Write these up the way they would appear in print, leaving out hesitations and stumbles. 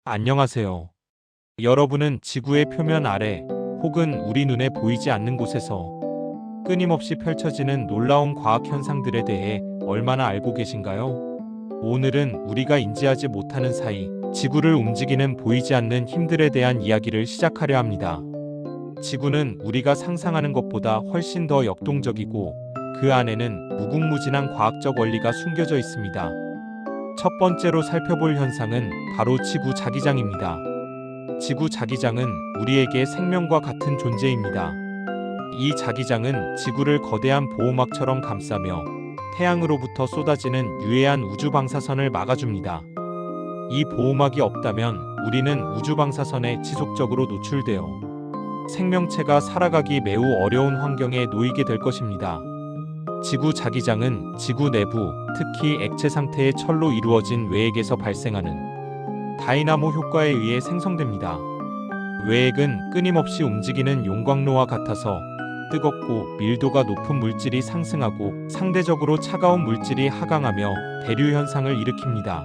안녕하세요. 여러분은 지구의 표면 아래 혹은 우리 눈에 보이지 않는 곳에서 끊임없이 펼쳐지는 놀라운 과학 현상들에 대해 얼마나 알고 계신가요? 오늘은 우리가 인지하지 못하는 사이 지구를 움직이는 보이지 않는 힘들에 대한 이야기를 시작하려 합니다. 지구는 우리가 상상하는 것보다 훨씬 더 역동적이고 그 안에는 무궁무진한 과학적 원리가 숨겨져 있습니다. 첫 번째로 살펴볼 현상은 바로 지구 자기장입니다. 지구 자기장은 우리에게 생명과 같은 존재입니다. 이 자기장은 지구를 거대한 보호막처럼 감싸며 태양으로부터 쏟아지는 유해한 우주 방사선을 막아줍니다. 이 보호막이 없다면 우리는 우주 방사선에 지속적으로 노출되어 생명체가 살아가기 매우 어려운 환경에 놓이게 될 것입니다. 지구 자기장은 지구 내부, 특히 액체 상태의 철로 이루어진 외액에서 발생하는 다이나모 효과에 의해 생성됩니다. 외액은 끊임없이 움직이는 용광로와 같아서 뜨겁고 밀도가 높은 물질이 상승하고 상대적으로 차가운 물질이 하강하며 대류 현상을 일으킵니다.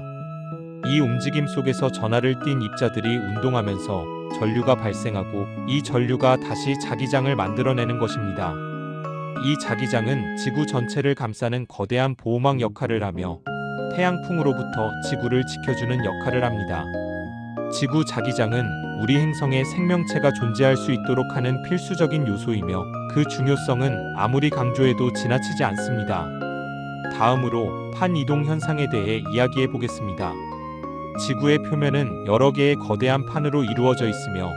이 움직임 속에서 전하를 띤 입자들이 운동하면서 전류가 발생하고 이 전류가 다시 자기장을 만들어내는 것입니다. 이 자기장은 지구 전체를 감싸는 거대한 보호막 역할을 하며 태양풍으로부터 지구를 지켜주는 역할을 합니다. 지구 자기장은 우리 행성에 생명체가 존재할 수 있도록 하는 필수적인 요소이며 그 중요성은 아무리 강조해도 지나치지 않습니다. 다음으로 판 이동 현상에 대해 이야기해 보겠습니다. 지구의 표면은 여러 개의 거대한 판으로 이루어져 있으며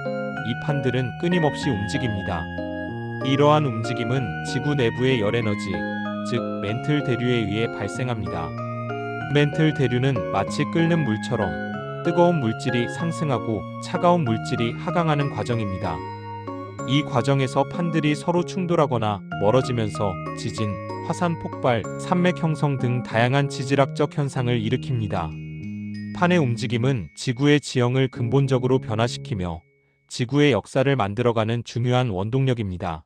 이 판들은 끊임없이 움직입니다. 이러한 움직임은 지구 내부의 열에너지, 즉 멘틀 대류에 의해 발생합니다. 멘틀 대류는 마치 끓는 물처럼 뜨거운 물질이 상승하고 차가운 물질이 하강하는 과정입니다. 이 과정에서 판들이 서로 충돌하거나 멀어지면서 지진, 화산 폭발, 산맥 형성 등 다양한 지질학적 현상을 일으킵니다. 판의 움직임은 지구의 지형을 근본적으로 변화시키며 지구의 역사를 만들어가는 중요한 원동력입니다.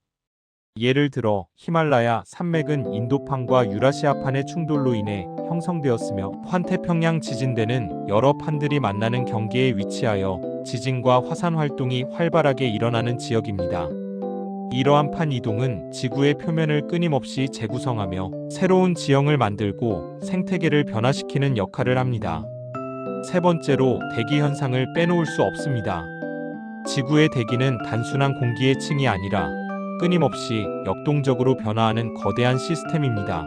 예를 들어 히말라야 산맥은 인도판과 유라시아판의 충돌로 인해 형성되었으며 환태평양 지진대는 여러 판들이 만나는 경계에 위치하여 지진과 화산 활동이 활발하게 일어나는 지역입니다. 이러한 판 이동은 지구의 표면을 끊임없이 재구성하며 새로운 지형을 만들고 생태계를 변화시키는 역할을 합니다. 세 번째로 대기 현상을 빼놓을 수 없습니다. 지구의 대기는 단순한 공기의 층이 아니라 끊임없이 역동적으로 변화하는 거대한 시스템입니다.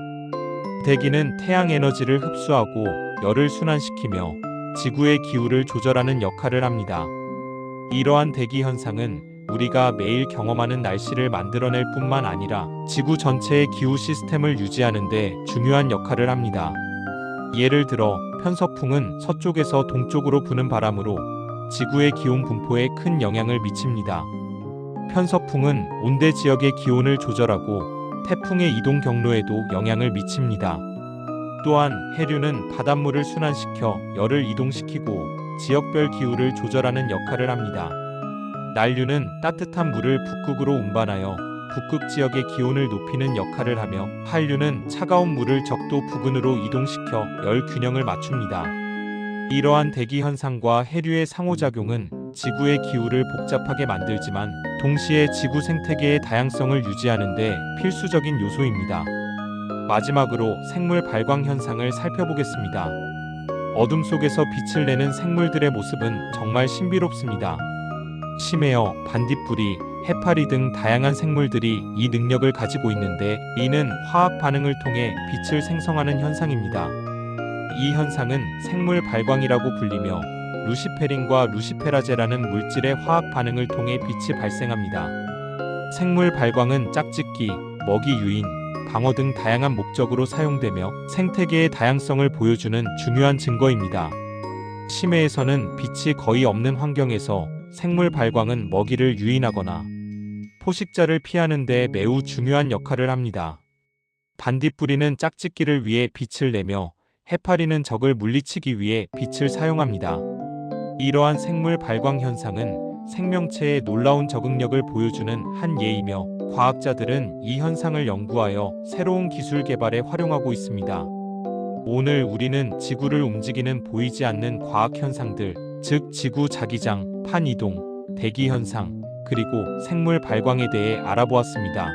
대기는 태양 에너지를 흡수하고 열을 순환시키며 지구의 기후를 조절하는 역할을 합니다. 이러한 대기 현상은 우리가 매일 경험하는 날씨를 만들어낼 뿐만 아니라 지구 전체의 기후 시스템을 유지하는 데 중요한 역할을 합니다. 예를 들어 편서풍은 서쪽에서 동쪽으로 부는 바람으로 지구의 기온 분포에 큰 영향을 미칩니다. 편서풍은 온대 지역의 기온을 조절하고 태풍의 이동 경로에도 영향을 미칩니다. 또한 해류는 바닷물을 순환시켜 열을 이동시키고 지역별 기후를 조절하는 역할을 합니다. 난류는 따뜻한 물을 북극으로 운반하여 북극 지역의 기온을 높이는 역할을 하며 한류는 차가운 물을 적도 부근으로 이동시켜 열 균형을 맞춥니다. 이러한 대기 현상과 해류의 상호작용은 지구의 기후를 복잡하게 만들지만 동시에 지구 생태계의 다양성을 유지하는 데 필수적인 요소입니다. 마지막으로 생물 발광 현상을 살펴보겠습니다. 어둠 속에서 빛을 내는 생물들의 모습은 정말 신비롭습니다. 심해어, 반딧불이, 해파리 등 다양한 생물들이 이 능력을 가지고 있는데 이는 화학 반응을 통해 빛을 생성하는 현상입니다. 이 현상은 생물 발광이라고 불리며 루시페린과 루시페라제라는 물질의 화학 반응을 통해 빛이 발생합니다. 생물 발광은 짝짓기, 먹이 유인, 방어 등 다양한 목적으로 사용되며 생태계의 다양성을 보여주는 중요한 증거입니다. 심해에서는 빛이 거의 없는 환경에서 생물 발광은 먹이를 유인하거나 포식자를 피하는 데 매우 중요한 역할을 합니다. 반딧불이는 짝짓기를 위해 빛을 내며 해파리는 적을 물리치기 위해 빛을 사용합니다. 이러한 생물 발광 현상은 생명체의 놀라운 적응력을 보여주는 한 예이며 과학자들은 이 현상을 연구하여 새로운 기술 개발에 활용하고 있습니다. 오늘 우리는 지구를 움직이는 보이지 않는 과학 현상들, 즉 지구 자기장, 판 이동, 대기 현상, 그리고 생물 발광에 대해 알아보았습니다.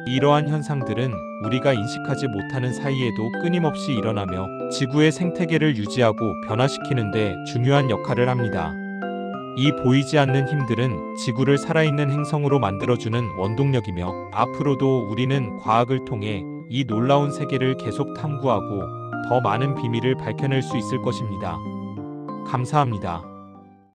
이러한 현상들은 우리가 인식하지 못하는 사이에도 끊임없이 일어나며 지구의 생태계를 유지하고 변화시키는 데 중요한 역할을 합니다. 이 보이지 않는 힘들은 지구를 살아있는 행성으로 만들어주는 원동력이며, 앞으로도 우리는 과학을 통해 이 놀라운 세계를 계속 탐구하고 더 많은 비밀을 밝혀낼 수 있을 것입니다. 감사합니다.